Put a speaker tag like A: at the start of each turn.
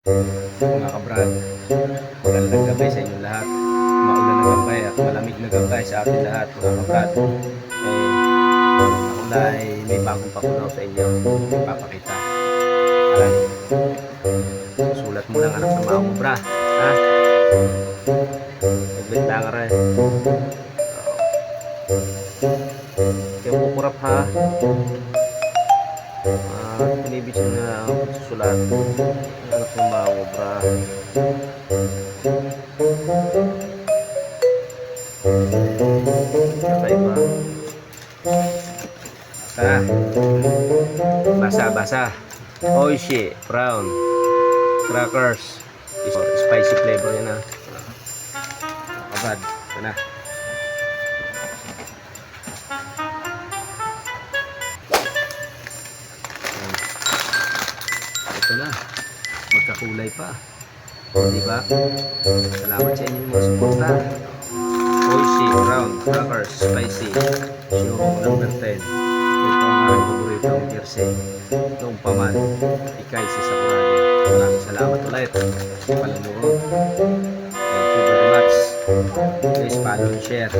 A: Mga kabrad, magandang gabi sa inyong lahat. Maulan na gabay at malamig na gabay sa ating lahat mga kabrad. Ako na ay may bagong pakunaw sa inyo. Ipapakita. Alam, sulat mo lang anak ng mga kabra. Ha? Naglit lang ka rin. Kaya kukurap ha. Pinibigyan na ang susulat anak ng mga obra. Sabay ba? Basa-basa. Oishi, brown crackers. Spicy flavor yan ha. Kabad. Ito na. Ito na, magkakulay pa, diba? Salamat sa inyong mga suporta. Oishi, brown, crackers, spicy, show number 10. Ito ang aking paboritong jersey noong paman, ikay si Sakuragi. Maraming salamat ulit sa panunood. Thank you very much. Please follow and share.